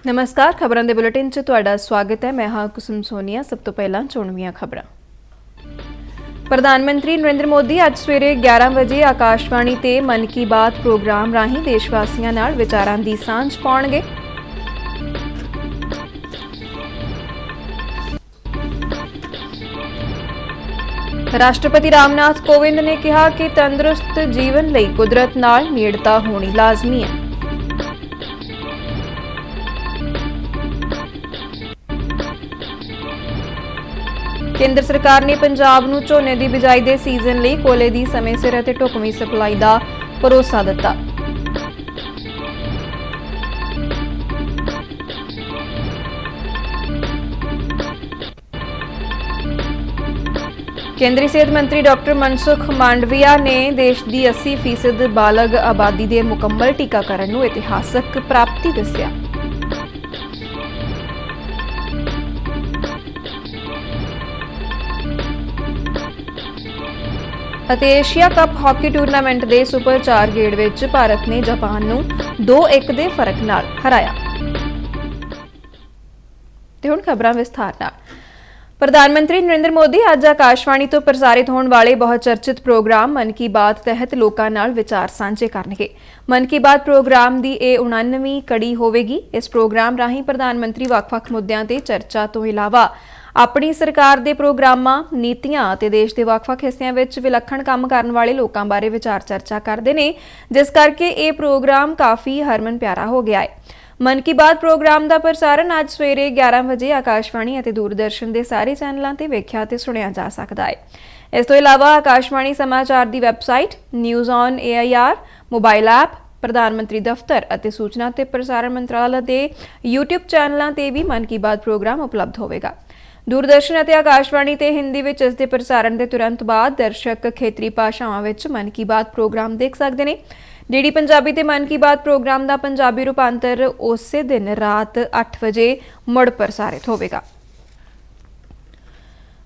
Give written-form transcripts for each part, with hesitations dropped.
नमस्कार, खबरों के बुलेटिन च तुहाडा स्वागत है। मैं हाँ कुसुम सोनिया। सब तो पहला चुनवियां खबरां। प्रधानमंत्री नरेंद्र मोदी अज सवेरे 11 बजे आकाशवाणी ते मन की बात प्रोग्राम राही देशवासियों नाल विचारां दी सांझ पाउणगे। राष्ट्रपति रामनाथ कोविंद ने कहा कि तंदुरुस्त जीवन लई कुदरत नाल नेड़ता होनी लाजमी है। केंद्र सरकार ने पंजाब नूं झोने की बिजाई के सीजन लई कोले की समय सिर अते ढुकवीं सप्लाई का भरोसा दिता। केंद्रीय सेहत मंत्री डॉक्टर मनसुख मांडविया ने देश की 80% बालग आबादी के मुकम्मल टीकाकरण नूं इतिहासक प्राप्ति दस्सिया। एशिया कप हॉकी टूरनामेंट के सुपर 4 गेड़ विच भारत ने जापान नूं 2-1 के फर्क नाल हराया। ते हुण खबरां विस्तार नाल। प्रधानमंत्री नरेंद्र मोदी अज आकाशवाणी तो प्रसारित होने वाले बहुत चर्चित प्रोग्राम मन की बात तहत लोकां नाल विचार सांझे करनगे। मन की बात प्रोग्राम की यह 99वीं कड़ी होवेगी। इस प्रोग्राम राही प्रधानमंत्री वख-वख मुद्दों ते चर्चा तो इलावा अपनी सरकार के प्रोग्रामां, नीतियां ते देश के वख-वख हिस्सों में विलक्षण काम करने वाले लोगों बारे विचार चर्चा करते हैं, जिस करके ये प्रोग्राम काफ़ी हरमन प्यारा हो गया है। मन की बात प्रोग्राम का प्रसारण अज सवेरे 11 बजे आकाशवाणी और दूरदर्शन के सारे चैनलों पर वेख्या ते सुनिया जा सकता है। इस तो इलावा आकाशवाणी समाचार की website, news on AIR, mobile app, प्रधानमंत्री दफ्तर और सूचना ते प्रसारण मंत्रालय के यूट्यूब चैनलों पर भी मन की बात प्रोग्राम उपलब्ध होगा। दूरदर्शन और आकाशवाणी ते हिंदी में इसके प्रसारण के तुरंत बाद दर्शक खेतरी भाषावां विच मन की बात प्रोग्राम देख सकते हैं। डीडी पंजाबी ते मन की बात प्रोग्राम का पंजाबी रूपांतर उस दिन रात 8 बजे मुड़ प्रसारित होगा।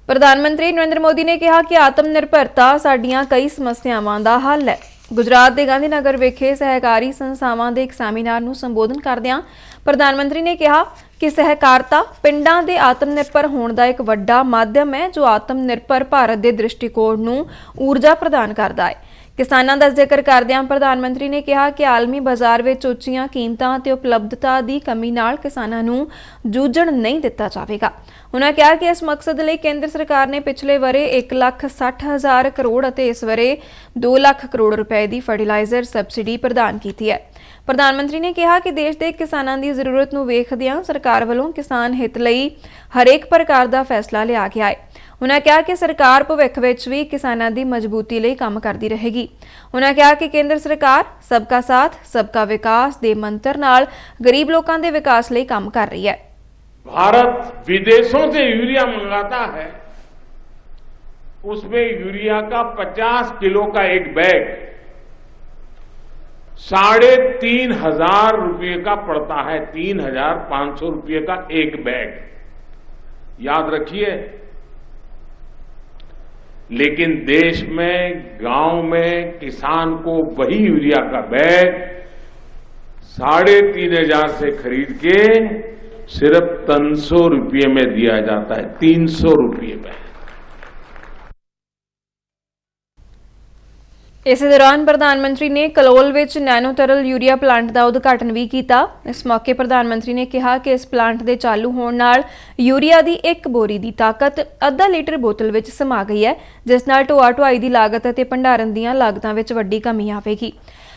प्रधानमंत्री नरेंद्र मोदी ने कहा कि आत्मनिर्भरता साडियां कई समस्यावां का हल है। गुजरात के गांधीनगर विखे सहकारी संस्थावां के एक सैमीनार नूं संबोधन करदिआं प्रधानमंत्री ने कहा कि सहकारिता पिंडां दे आत्मनिर्भर होने का एक वड्डा माध्यम है जो आत्मनिर्भर भारत के दृष्टिकोण नूं ऊर्जा प्रदान करता है। किसानां दा जिक्र करदिआं प्रधानमंत्री ने कहा कि आलमी बाजार विच उच्चियां कीमतां ते उपलब्धता की कमी नाल किसानां नूं जूझण नहीं दिता जावेगा। उन्होंने कहा कि इस मकसद लई केंद्र सरकार ने पिछले वरे 1,60,000 करोड़ और इस वरे 2 लाख करोड़ रुपए की फर्टिलाइजर सबसिडी प्रदान की है। प्रधानमंत्री ने कहा कि देश के किसानों की जरूरत नूं वेखदिआं सरकार वालों किसान हित लई हरेक प्रकार का फैसला लिया गया है। उन्होंने कहा कि सरकार भविख विच भी किसानों की मजबूती लई काम करती रहेगी। उन्होंने कहा कि केंद्र सरकार सबका साथ सबका विकास के मंत्र नाल गरीब लोगों के विकास लई काम कर रही है। भारत विदेशों से यूरिया मंगाता है, उसमें यूरिया का 50 किलो का एक बैग 3,500 रुपये का पड़ता है। 3,500 रुपये का एक बैग, याद रखिए। लेकिन देश में गांव में किसान को वही यूरिया का बैग 3,500 से खरीद के सिर्फ 300 रुपये में दिया जाता है। 300 रुपये में। इस दौरान प्रधानमंत्री ने कलोल विच नैनो तरल यूरिया प्लांट का उद्घाटन भी किया। इस मौके प्रधानमंत्री ने कहा कि इस प्लांट के चालू होने नाल यूरिया की एक बोरी की ताकत आधा लीटर बोतल विच समा गई है, जिस नाल ढोआ ढुआई की लागत और भंडारण दी लागतां विच वड्डी कमी आवेगी।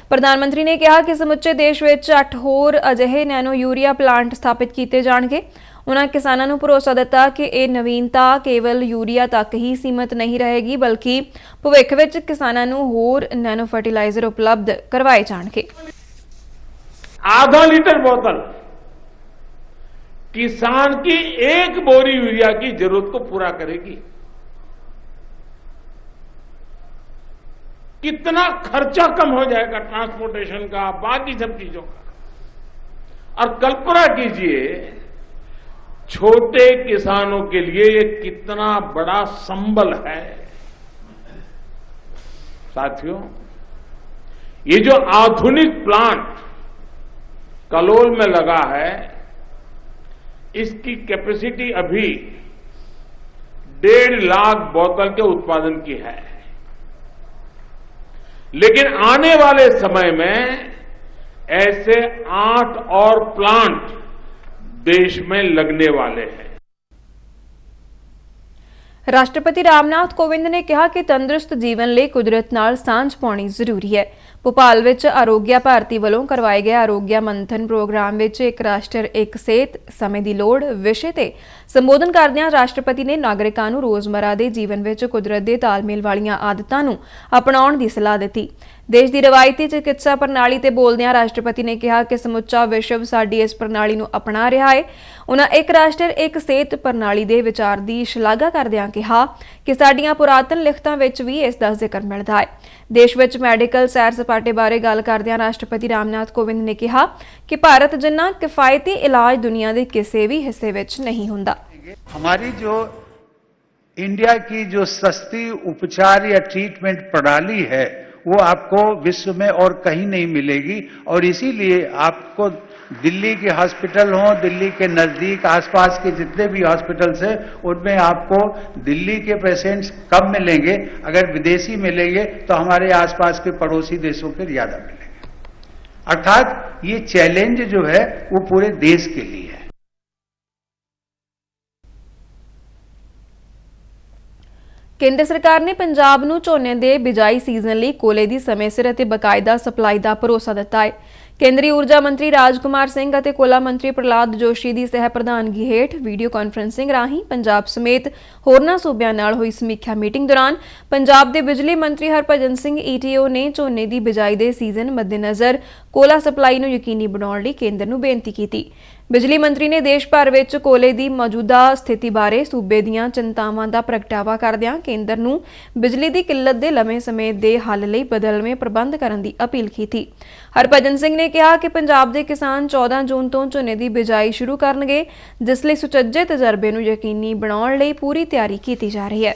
प्रधानमंत्री ने कहा कि समुचे देश विच 8 होर अजिहे नैनो यूरिया प्लांट स्थापित किए जाणगे। उन्होंने किसानों को भरोसा दिता कि यह नवीनता केवल यूरिया तक ही सीमित नहीं रहेगी, बल्कि भविख विच किसानों को होर नैनो फर्टिलाइजर उपलब्ध करवाए जाणगे। आधा लीटर बोतल किसान की एक बोरी यूरिया की जरूरत को पूरा करेगी। कितना खर्चा कम हो जाएगा ट्रांसपोर्टेशन का, बाकी सब चीजों का। और कल्पना कीजिए छोटे किसानों के लिए ये कितना बड़ा संबल है। साथियों, ये जो आधुनिक प्लांट कलोल में लगा है, इसकी कैपेसिटी अभी 1.5 लाख बोतल के उत्पादन की है, लेकिन आने वाले समय में ऐसे 8 और प्लांट देश में लगने वाले हैं। ਰਾਸ਼ਟਰਪਤੀ ਰਾਮਨਾਥ ਕੋਵਿੰਦ ਨੇ ਕਿਹਾ ਕਿ ਤੰਦਰੁਸਤ ਜੀਵਨ ਲਈ ਕੁਦਰਤ ਨਾਲ ਸਾਂਝ ਪਾਉਣੀ ਜ਼ਰੂਰੀ ਹੈ। ਭੋਪਾਲ ਵਿੱਚ ਆਰੋਗਿਆ ਭਾਰਤੀ ਵੱਲੋਂ ਕਰਵਾਏ ਗਏ ਆਰੋਗਿਆ ਮੰਥਨ ਪ੍ਰੋਗਰਾਮ ਵਿੱਚ ਇੱਕ ਰਾਸ਼ਟਰ ਇੱਕ ਸਿਹਤ ਸਮੇਂ ਦੀ ਲੋੜ ਵਿਸ਼ੇ ਤੇ ਸੰਬੋਧਨ ਕਰਦਿਆਂ ਰਾਸ਼ਟਰਪਤੀ ਨੇ ਨਾਗਰਿਕਾਂ ਨੂੰ ਰੋਜ਼ਮਰਾ ਦੇ ਜੀਵਨ ਵਿੱਚ ਕੁਦਰਤ ਦੇ ਤਾਲਮੇਲ ਵਾਲੀਆਂ ਆਦਤਾਂ ਨੂੰ ਅਪਣਾਉਣ ਦੀ ਸਲਾਹ ਦਿੱਤੀ। ਦੇਸ਼ ਦੀ ਰਵਾਇਤੀ ਚਿਕਿਤਸਾ ਪ੍ਰਣਾਲੀ ਤੇ ਬੋਲਦਿਆਂ ਰਾਸ਼ਟਰਪਤੀ ਨੇ ਕਿਹਾ ਕਿ ਸਮੁੱਚਾ ਵਿਸ਼ਵ ਸਾਡੀ ਇਸ ਪ੍ਰਣਾਲੀ ਨੂੰ ਅਪਣਾ ਰਿਹਾ ਹੈ। ਉਨ੍ਹਾਂ ਇੱਕ ਰਾਸ਼ਟਰ ਇੱਕ ਸਿਹਤ ਪ੍ਰਣਾਲੀ ਦੇ ਵਿਚਾਰ ਦੀ ਸ਼ਲਾਘਾ ਕਰਦਿਆਂ ਕਿਹਾ ਕਿ ਸਾਡੀਆਂ ਪੁਰਾਤਨ ਲਿਖਤਾਂ ਵਿੱਚ ਵੀ ਇਸ ਦਾ ਜ਼ਿਕਰ ਮਿਲਦਾ ਹੈ। ਦੇਸ਼ ਵਿੱਚ ਮੈਡੀਕਲ ਸੈਰ ਸਪਾਟੇ ਬਾਰੇ ਗੱਲ ਕਰਦਿਆਂ ਰਾਸ਼ਟਰਪਤੀ ਰਾਮਨਾਥ ਕੋਵਿੰਦ ਨੇ ਕਿਹਾ ਕਿ ਭਾਰਤ ਜਿੰਨਾ ਕਿਫਾਇਤੀ ਇਲਾਜ ਦੁਨੀਆ ਦੇ ਕਿਸੇ ਵੀ ਹਿੱਸੇ ਵਿੱਚ नहीं ਹੁੰਦਾ। हमारी जो इंडिया की जो सस्ती उपचार या ट्रीटमेंट प्रणाली है वो आपको विश्व में और कहीं नहीं मिलेगी, और इसीलिए आपको दिल्ली के हॉस्पिटल हों, दिल्ली के नजदीक आसपास के जितने भी हॉस्पिटल्स हैं उनमें आपको दिल्ली के पेशेंट्स कम मिलेंगे। अगर विदेशी मिलेंगे तो हमारे आसपास के पड़ोसी देशों के ज्यादा मिलेंगे। अर्थात ये चैलेंज जो है वो पूरे देश के लिए है। ਕੇਂਦਰ ਸਰਕਾਰ ਨੇ ਪੰਜਾਬ ਨੂੰ ਝੋਨੇ ਦੇ ਬਿਜਾਈ ਸੀਜ਼ਨ ਲਈ ਕੋਲੇ ਦੀ ਸਮੇਂ ਸਿਰ ਅਤੇ ਬਕਾਇਦਾ ਸਪਲਾਈ ਦਾ ਭਰੋਸਾ ਦਿੱਤਾ ਹੈ। ਕੇਂਦਰੀ ਊਰਜਾ ਮੰਤਰੀ ਰਾਜਕੁਮਾਰ ਸਿੰਘ ਅਤੇ ਕੋਲਾ ਮੰਤਰੀ ਪ੍ਰਹਲਾਦ ਜੋਸ਼ੀ ਦੀ ਸਹਿ ਪ੍ਰਧਾਨਗੀ ਹੇਠ ਵੀਡੀਓ ਕਾਨਫਰੰਸਿੰਗ ਰਾਹੀਂ ਪੰਜਾਬ ਸਮੇਤ ਹੋਰਨਾਂ ਸੂਬਿਆਂ ਨਾਲ ਹੋਈ ਸਮੀਖਿਆ ਮੀਟਿੰਗ ਦੌਰਾਨ ਪੰਜਾਬ ਦੇ ਬਿਜਲੀ ਮੰਤਰੀ ਹਰਭਜਨ ਸਿੰਘ ਈਟੀਓ ਨੇ ਝੋਨੇ ਦੀ ਬਿਜਾਈ ਦੇ ਸੀਜ਼ਨ ਮੱਦੇਨਜ਼ਰ ਕੋਲਾ ਸਪਲਾਈ ਨੂੰ ਯਕੀਨੀ ਬਣਾਉਣ ਲਈ ਕੇਂਦਰ ਨੂੰ ਬੇਨਤੀ ਕੀਤੀ। ਬਿਜਲੀ ਮੰਤਰੀ ਨੇ ਦੇਸ਼ ਭਰ ਵਿੱਚ ਕੋਲੇ ਦੀ ਮੌਜੂਦਾ ਸਥਿਤੀ ਬਾਰੇ ਸੂਬੇ ਦੀਆਂ ਚਿੰਤਾਵਾਂ ਦਾ ਪ੍ਰਗਟਾਵਾ ਕਰਦਿਆਂ ਕੇਂਦਰ ਨੂੰ ਬਿਜਲੀ ਦੀ ਕਿੱਲਤ ਦੇ ਲੰਮੇ ਸਮੇਂ ਦੇ ਹੱਲ ਲਈ ਬਦਲਵੇਂ ਪ੍ਰਬੰਧ ਕਰਨ ਦੀ ਅਪੀਲ ਕੀਤੀ। ਹਰਭਜਨ ਸਿੰਘ ਨੇ ਕਿਹਾ ਕਿ ਪੰਜਾਬ ਦੇ ਕਿਸਾਨ 14 ਜੂਨ ਤੋਂ ਝੋਨੇ ਦੀ ਬਿਜਾਈ ਸ਼ੁਰੂ ਕਰਨਗੇ, ਜਿਸ ਲਈ ਸੁਚੱਜੇ ਤਜਰਬੇ ਨੂੰ ਯਕੀਨੀ ਬਣਾਉਣ ਲਈ ਪੂਰੀ ਤਿਆਰੀ ਕੀਤੀ ਜਾ ਰਹੀ ਹੈ।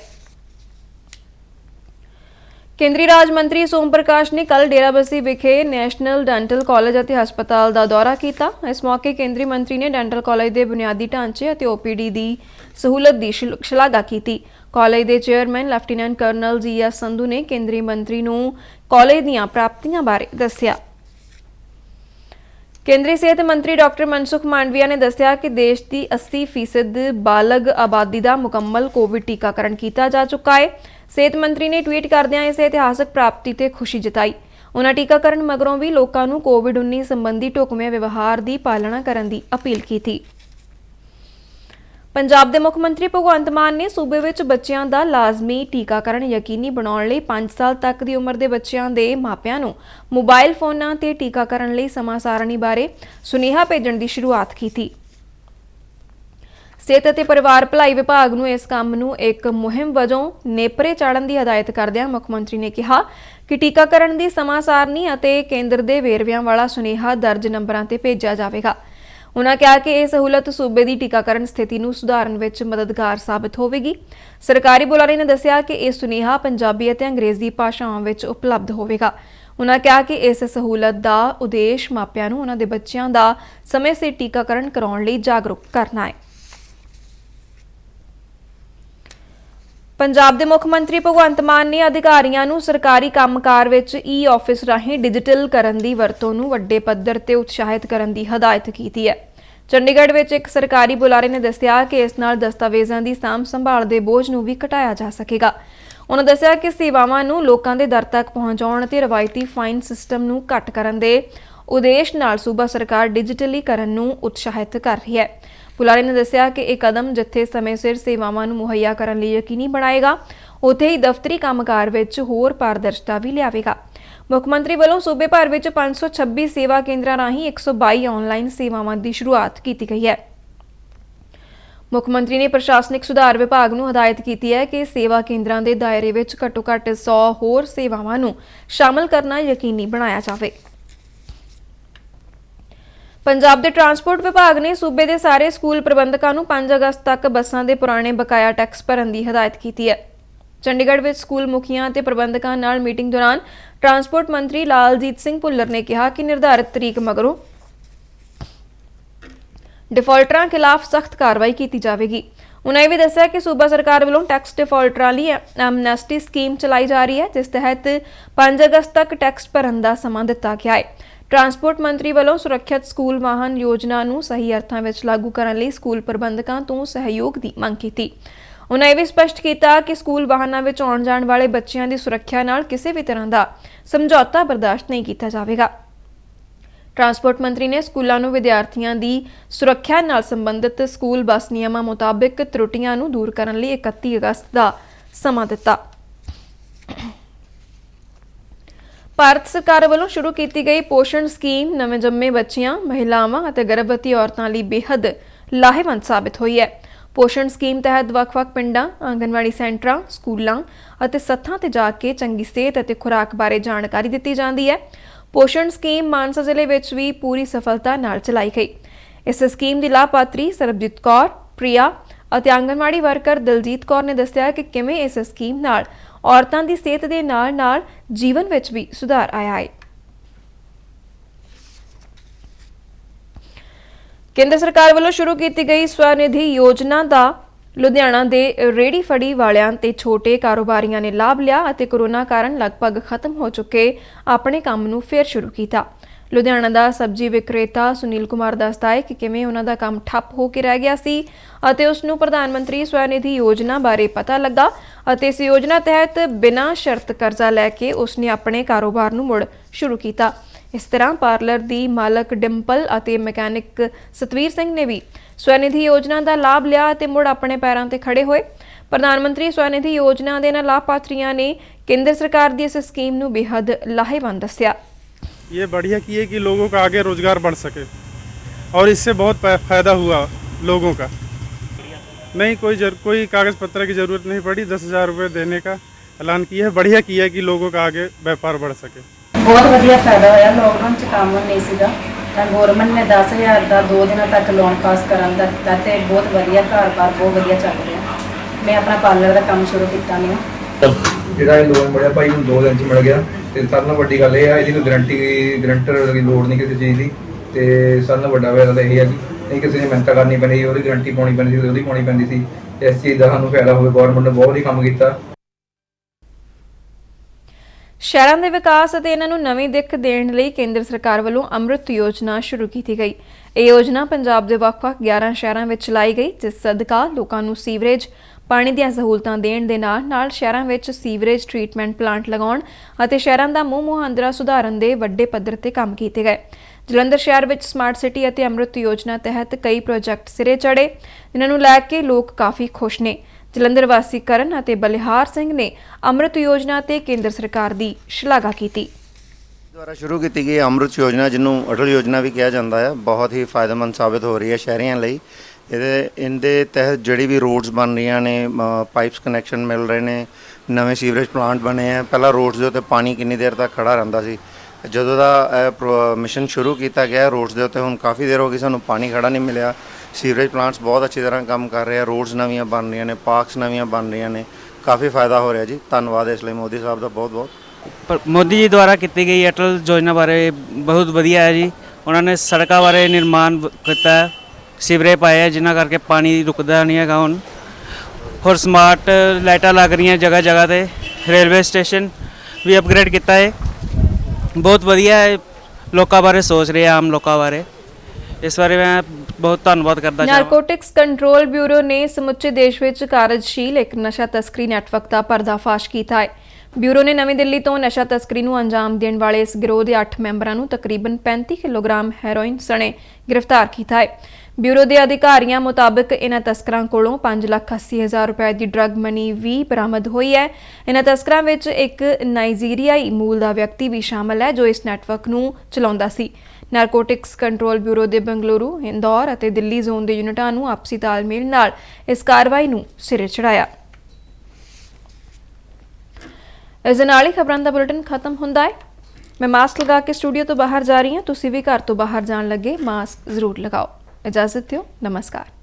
ਕੇਂਦਰੀ ਰਾਜ ਮੰਤਰੀ ਸੋਮ ਪ੍ਰਕਾਸ਼ ਨੇ ਕੱਲ ਡੇਰਾਬੱਸੀ ਵਿਖੇ ਨੈਸ਼ਨਲ ਡੈਂਟਲ ਕਾਲਜ ਅਤੇ ਹਸਪਤਾਲ ਦਾ ਦੌਰਾ ਕੀਤਾ। ਇਸ ਮੌਕੇ ਕੇਂਦਰੀ ਮੰਤਰੀ ਨੇ ਡੈਂਟਲ ਕਾਲਜ ਦੇ ਬੁਨਿਆਦੀ ਢਾਂਚੇ ਅਤੇ ਓਪੀਡੀ ਦੀ ਸਹੂਲਤ ਦੀ ਸ਼ਲਾਘਾ ਕੀਤੀ। ਕਾਲਜ ਦੇ ਚੇਅਰਮੈਨ ਲੈਫਟੀਨੈਂਟ ਕਰਨਲ ਜੀ.ਐਸ. ਸੰਧੂ ਨੇ ਕੇਂਦਰੀ ਮੰਤਰੀ ਨੂੰ ਕਾਲਜ ਦੀਆਂ ਪ੍ਰਾਪਤੀਆਂ ਬਾਰੇ ਦੱਸਿਆ। ਕੇਂਦਰੀ ਸਿਹਤ ਮੰਤਰੀ ਡਾਕਟਰ ਮਨਸੁਖ ਮਾਂਡਵੀਆ ਨੇ ਦੱਸਿਆ ਕਿ ਦੇਸ਼ ਦੀ 80% ਬਾਲਗ ਆਬਾਦੀ ਦਾ ਮੁਕੰਮਲ ਕੋਵਿਡ ਟੀਕਾਕਰਨ ਕੀਤਾ ਜਾ ਚੁੱਕਾ ਹੈ। ਸਿਹਤ ਮੰਤਰੀ ਨੇ ਟਵੀਟ ਕਰਦਿਆਂ ਇਸ ਇਤਿਹਾਸਕ ਪ੍ਰਾਪਤੀ ਤੇ ਖੁਸ਼ੀ ਜਤਾਈ। ਉਨ੍ਹਾਂ ਟੀਕਾਕਰਨ ਮਗਰੋਂ ਵੀ ਲੋਕਾਂ ਨੂੰ ਕੋਵਿਡ-19 ਸੰਬੰਧੀ ਢੁਕਵੇਂ ਵਿਵਹਾਰ ਦੀ ਪਾਲਣਾ ਕਰਨ ਦੀ ਅਪੀਲ ਕੀਤੀ। ਪੰਜਾਬ ਦੇ ਮੁੱਖ ਮੰਤਰੀ ਭਗਵੰਤ ਮਾਨ ਨੇ ਸੂਬੇ ਵਿੱਚ ਬੱਚਿਆਂ ਦਾ ਲਾਜ਼ਮੀ ਟੀਕਾਕਰਨ ਯਕੀਨੀ ਬਣਾਉਣ ਲਈ 5 ਸਾਲ ਤੱਕ ਦੀ ਉਮਰ ਦੇ ਬੱਚਿਆਂ ਦੇ ਮਾਪਿਆਂ ਨੂੰ ਮੋਬਾਈਲ ਫੋਨਾਂ ਤੇ ਟੀਕਾਕਰਨ ਲਈ ਸਮਾਂ ਸਾਰਣੀ ਬਾਰੇ ਸੁਨੇਹਾ ਭੇਜਣ ਦੀ ਸ਼ੁਰੂਆਤ ਕੀਤੀ। ਸਿਹਤ ਅਤੇ ਪਰਿਵਾਰ ਭਲਾਈ ਵਿਭਾਗ ਨੂੰ ਇਸ ਕੰਮ ਨੂੰ ਇੱਕ ਮੁਹਿੰਮ ਵਜੋਂ ਨੇਪਰੇ ਚਾੜਨ ਦੀ ਹਦਾਇਤ ਕਰਦਿਆਂ ਮੁੱਖ ਮੰਤਰੀ ਨੇ ਕਿਹਾ ਕਿ ਟੀਕਾਕਰਨ ਦੀ ਸਮਾਂ ਸਾਰਣੀ ਅਤੇ ਕੇਂਦਰ ਦੇ ਵੇਰਵਿਆਂ ਵਾਲਾ ਸੁਨੇਹਾ ਦਰਜ ਨੰਬਰਾਂ ਤੇ ਭੇਜਿਆ ਜਾਵੇਗਾ। ਉਨ੍ਹਾਂ ਕਿਹਾ ਕਿ ਇਹ ਸਹੂਲਤ ਸੂਬੇ ਦੀ ਟੀਕਾਕਰਨ ਸਥਿਤੀ ਨੂੰ ਸੁਧਾਰਨ ਵਿੱਚ ਮਦਦਗਾਰ ਸਾਬਤ ਹੋਵੇਗੀ। ਸਰਕਾਰੀ ਬੁਲਾਰੇ ਨੇ ਦੱਸਿਆ ਕਿ ਇਹ ਸੁਨੇਹਾ ਪੰਜਾਬੀ ਅਤੇ ਅੰਗਰੇਜ਼ੀ ਭਾਸ਼ਾਵਾਂ ਵਿੱਚ ਉਪਲਬਧ ਹੋਵੇਗਾ। ਉਨ੍ਹਾਂ ਕਿਹਾ ਕਿ ਇਸ ਸਹੂਲਤ ਦਾ ਉਦੇਸ਼ ਮਾਪਿਆਂ ਨੂੰ ਉਨ੍ਹਾਂ ਦੇ ਬੱਚਿਆਂ ਦਾ ਸਮੇਂ ਸਿਰ ਟੀਕਾਕਰਨ ਕਰਾਉਣ ਲਈ ਜਾਗਰੂਕ ਕਰਨਾ ਹੈ। ਪੰਜਾਬ ਦੇ ਮੁੱਖ ਮੰਤਰੀ ਭਗਵੰਤ ਮਾਨ ਨੇ ਅਧਿਕਾਰੀਆਂ ਨੂੰ ਸਰਕਾਰੀ ਕੰਮਕਾਰ ਵਿੱਚ ਈ-ਆਫਿਸ ਰਾਹੀਂ ਡਿਜੀਟਲ ਕਰਨ ਦੀ ਵਰਤੋਂ ਨੂੰ ਵੱਡੇ ਪੱਧਰ ਤੇ ਉਤਸ਼ਾਹਿਤ ਕਰਨ ਦੀ ਹਦਾਇਤ ਕੀਤੀ ਹੈ। ਚੰਡੀਗੜ੍ਹ ਵਿੱਚ ਇੱਕ ਸਰਕਾਰੀ ਬੁਲਾਰੇ ਨੇ ਦੱਸਿਆ ਕਿ ਇਸ ਨਾਲ ਦਸਤਾਵੇਜ਼ਾਂ ਦੀ ਸਾਂਭ ਸੰਭਾਲ ਦੇ ਬੋਝ ਨੂੰ ਵੀ ਘਟਾਇਆ ਜਾ ਸਕੇਗਾ। ਉਨ੍ਹਾਂ ਦੱਸਿਆ ਕਿ ਸੇਵਾਵਾਂ ਨੂੰ ਲੋਕਾਂ ਦੇ ਦਰ ਤੱਕ ਪਹੁੰਚਾਉਣ ਅਤੇ ਰਵਾਇਤੀ ਫਾਈਨ ਸਿਸਟਮ ਨੂੰ ਘੱਟ ਕਰਨ ਦੇ ਉਦੇਸ਼ ਨਾਲ ਸੂਬਾ ਸਰਕਾਰ ਡਿਜੀਟਲੀਕਰਨ ਨੂੰ ਉਤਸ਼ਾਹਿਤ ਕਰ ਰਹੀ ਹੈ। ਬੁਲਾਰੇ ਨੇ ਦੱਸਿਆ ਕਿ ਇਹ ਕਦਮ ਜਿੱਥੇ ਸਮੇਂ ਸਿਰ ਸੇਵਾਵਾਂ ਨੂੰ ਮੁਹੱਈਆ ਕਰਨ ਲਈ ਯਕੀਨੀ ਬਣਾਏਗਾ, ਉੱਥੇ ਹੀ ਦਫ਼ਤਰੀ ਕੰਮਕਾਰ ਵਿੱਚ ਹੋਰ ਪਾਰਦਰਸ਼ਤਾ ਵੀ ਲਿਆਵੇਗਾ। ਮੁੱਖ ਮੰਤਰੀ ਵੱਲੋਂ ਸੂਬੇ ਭਰ ਵਿੱਚ 526 ਸੇਵਾ ਕੇਂਦਰਾਂ ਰਾਹੀਂ 122 ਆਨਲਾਈਨ ਸੇਵਾਵਾਂ ਦੀ ਸ਼ੁਰੂਆਤ ਕੀਤੀ ਗਈ ਹੈ। ਮੁੱਖ ਮੰਤਰੀ ਨੇ ਪ੍ਰਸ਼ਾਸਨਿਕ ਸੁਧਾਰ ਵਿਭਾਗ ਨੂੰ ਹਦਾਇਤ ਕੀਤੀ ਹੈ ਕਿ ਸੇਵਾ ਕੇਂਦਰਾਂ ਦੇ ਦਾਇਰੇ ਵਿੱਚ ਘੱਟੋ-ਘੱਟ 100 ਹੋਰ ਸੇਵਾਵਾਂ ਨੂੰ ਸ਼ਾਮਲ ਕਰਨਾ ਯਕੀਨੀ ਬਣਾਇਆ ਜਾਵੇ। ਪੰਜਾਬ ਦੇ ਟਰਾਂਸਪੋਰਟ ਵਿਭਾਗ ਨੇ ਸੂਬੇ ਦੇ ਸਾਰੇ ਸਕੂਲ ਪ੍ਰਬੰਧਕਾਂ ਨੂੰ 5 ਅਗਸਤ ਤੱਕ ਬੱਸਾਂ ਦੇ ਪੁਰਾਣੇ ਬਕਾਇਆ ਟੈਕਸ ਭਰਨ ਦੀ ਹਦਾਇਤ ਕੀਤੀ ਹੈ। ਚੰਡੀਗੜ੍ਹ ਵਿੱਚ ਸਕੂਲ ਮੁਖੀਆਂ ਅਤੇ ਪ੍ਰਬੰਧਕਾਂ ਨਾਲ ਮੀਟਿੰਗ ਦੌਰਾਨ ਟਰਾਂਸਪੋਰਟ ਮੰਤਰੀ ਲਾਲਜੀਤ ਸਿੰਘ ਭੁੱਲਰ ਨੇ ਕਿਹਾ ਕਿ ਨਿਰਧਾਰਿਤ ਤਰੀਕ ਮਗਰੋਂ डिफॉल्टरां खिलाफ सख्त कार्रवाई की जाएगी। उन्होंने ये भी दस्सिया कि सूबा सरकार वालों टैक्स डिफॉल्टरां लई एमनेस्टी स्कीम चलाई जा रही है, जिस तहत 5 अगस्त तक टैक्स भरन का समा दिता गया है। ट्रांसपोर्ट मंत्री वालों सुरक्षित स्कूल वाहन योजना नूं सही अर्थां विच लागू करन लई स्कूल प्रबंधकां तों सहयोग की मंग की। उन्होंने भी स्पष्ट किया कि स्कूल वाहनों में आउण जाण वाले बच्चों की सुरक्षा नाल किसी भी तरह का समझौता बर्दाश्त नहीं किया जाएगा। ट्रांसपोर्ट मंत्री ने स्कूलों नूं विद्यार्थियों की सुरक्षा नाल संबंधित स्कूल बस नियमां मुताबिक त्रुटियां नूं दूर करने लई 31 अगस्त का समा दिता। भारत सरकार वालों शुरू की गई पोषण स्कीम नवे जन्मे बच्चियां, महिलावां अते गर्भवती औरतां लई बेहद लाहेवंद साबित हुई है। पोषण स्कीम तहत ਵੱਖ-ਵੱਖ पिंडां, आंगनवाड़ी सेंटरां, स्कूलों अते सत्थां ते जाके चंगी सेहत अते खुराक बारे जानकारी दी जाती है। पोषण स्कीम मानसा जिले विच भी पूरी सफलता नाल चलाई गई। इस स्कीम की लाभापात्री सरबजीत कौर, प्रिया अते आंगनवाड़ी वर्कर दलजीत कौर ने दस्सिया कि किवें इस स्कीम नाल औरतां दी सेहत दे नाल-नाल जीवन विच भी सुधार आया है। केंद्र सरकार वालों शुरू की गई स्वनिधि योजना का लुधियाना के रेहड़ी फड़ी वालियां ते छोटे कारोबारियों ने लाभ लिया और कोरोना कारण लगभग खत्म हो चुके अपने काम नूं फिर शुरू किया। लुधियाना का सब्जी विक्रेता सुनील कुमार दसदा है कि किवें उन्हां दा काम ठप हो के रह गया सी अते उसनूं प्रधानमंत्री स्वनिधि योजना बारे पता लगा अते इस योजना तहत बिना शर्त कर्जा लैके उसने अपने कारोबार नूं मुड़ शुरू किया। इस तरह पार्लर की मालक डिंपल अते मैकेनिक सतवीर सिंह ने भी स्वनिधि योजना का लाभ लिया अते मुड़ अपने पैरों पर खड़े हुए। प्रधानमंत्री स्वनिधि योजना के लाभार्थियों ने केंद्र सरकार की इस स्कीम नूं बेहद लाहेवंद दस्सिया। ये बढ़िया की है कि लोगों का आगे रोजगार बढ़ सके और इससे बहुत फायदा हुआ लोगों का। नहीं कोई कागज पत्र की जरूरत नहीं पड़ी। 10,000 रुपये देने का ऐलान किया है। बढ़िया किया है कि लोगों का आगे व्यापार बढ़ सके। बहुत वधिया फायदा होया। लॉकडाउन च काम नहीं सीगा तां गौरमेंट ने 10,000 का 2 दिनों तक लोन पास करन दा दित्ता ते बहुत वधिया घर-बार बहुत वधिया चल रहा। मैं अपना पार्लर का काम शुरू किया मैं ਜਿਹੜਾ ਇਹ ਲੋਨ ਮਿਲਿਆ ਭਾਈ ਨੂੰ 2 ਦਿਨ ਚ ਮਿਲ ਗਿਆ ਤੇ ਸਾਰਿਆਂ ਨਾਲੋਂ ਵੱਡੀ ਗੱਲ ਇਹ ਆ ਇਹਦੀ ਕੋਈ ਗਰੰਟਰ ਦੀ ਲੋੜ ਨਹੀਂ ਕਿਸੇ ਚੀਜ਼ ਦੀ ਤੇ ਸਾਰਿਆਂ ਨਾਲੋਂ ਵੱਡਾ ਫਾਇਦਾ ਤਾਂ ਇਹ ਆ ਕਿ ਨਹੀਂ ਕਿਸੇ ਨੇ ਮਿਹਨਤ ਕਰਨੀ ਪੈਣੀ, ਉਹਦੀ ਗਰੰਟੀ ਪਾਉਣੀ ਪੈਂਦੀ ਸੀ, ਉਹਦੀ ਪਾਉਣੀ ਪੈਂਦੀ ਸੀ। ਇਸ ਚੀਜ਼ ਦਾ ਸਾਨੂੰ ਫਾਇਦਾ ਹੋਵੇ। ਗਵਰਨਮੈਂਟ ਨੇ ਬਹੁਤ ਹੀ ਕੰਮ ਕੀਤਾ। शहरों के विकास और इन्हों नवीं दिख देने लई केंद्र सरकार वालों अमृत योजना शुरू की गई। ये योजना पंजाब के ਵੱਖ-ਵੱਖ 11 शहरों में चलाई गई, जिस सदका लोगों को सीवरेज पानी ਦੀਆਂ सहूलतां देण दे नाल शहरों में सीवरेज ट्रीटमेंट प्लांट लगाउण अते शहरों का मूंह मुहांदरा सुधारन दे वड्डे पद्धर ते काम कीते गए। जलंधर शहर में स्मार्ट सिटी अते अमृत योजना तहत कई प्रोजैक्ट सिरे चढ़े, जिन्होंने लैके लोग काफ़ी खुश ने। जलंधर वासी करण अते बलिहार सिंह ने अमृत योजना ते केंद्र सरकार की शलाघा की। द्वारा शुरू की गई अमृत योजना जिन्हों अटल योजना भी कहा जाता है बहुत ही फायदेमंद साबित हो रही है शहरियों ਲਈ। इनके तहत जड़ी भी रोड्स बन रही ने, पाइप्स कनैक्शन मिल रहे हैं, नवे सीवरेज प्लांट बने हैं। पहला रोड्स के उत्ते पानी किन्नी देर तक खड़ा रहिंदा सी, जदों दा मिशन शुरू किया गया रोड्स के उत्ते हुण काफ़ी देर हो गई सानूं पानी खड़ा नहीं मिलिया। सीवरेज प्लांट्स बहुत अच्छी तरह काम कर रहे हैं, रोड्स नवीं बन रही ने, पार्क्स नवीं बन रही ने, काफ़ी फायदा हो रहा जी। धन्यवाद इसलिए मोदी साहब का बहुत बहुत। मोदी जी द्वारा की गई अटल योजना बारे बहुत वधिया है जी। उन्होंने सड़कों बारे निर्माण किया, सीवरेज पाए है जिन्हों करके पानी रुकता नहीं है हुण। और स्मार्ट लाइटां लग रही हैं जगह जगह पे। रेलवे स्टेशन भी अपग्रेड किया है, बहुत वधिया है। लोगों बारे सोच रहे हैं, आम लोगों बारे। इस बारे मैं बहुत धन्यवाद करता। नारकोटिक्स कंट्रोल ब्यूरो ने समुचे देश में कार्यशील एक नशा तस्करी नैटवर्क का पर्दाफाश किया है। ब्यूरो ने नवी दिल्ली तो नशा तस्करी नूं अंजाम देने वाले इस गिरोह के 8 मैंबरों नूं तकरीबन 35 किलोग्राम हैरोइन सने गिरफ्तार किया है। ब्यूरो के अधिकारियों मुताबिक इन्हां तस्करां कोलों 5,80,000 रुपए की ड्रग मनी भी बरामद हुई है। इन्हां तस्करां विच एक नाइजीरियाई मूल का व्यक्ति भी शामिल है जो इस नैटवर्क नूं चलाउंदा सी। नारकोटिक्स कंट्रोल ब्यूरो के बंगलुरु, इंदौर और दिल्ली जोन के यूनिटां नूं आपसी तालमेल नाल इस कार्रवाई नूं सिरे चढ़ाया। इस नाल ही खबरां दा बुलेटिन खत्म हुंदा है। मैं मास्क लगा के स्टूडियो तो बाहर जा रही हूँ, तुसीं भी घर तो बाहर जाण लगे मास्क जरूर लगाओ। इजाजत दिओ, नमस्कार।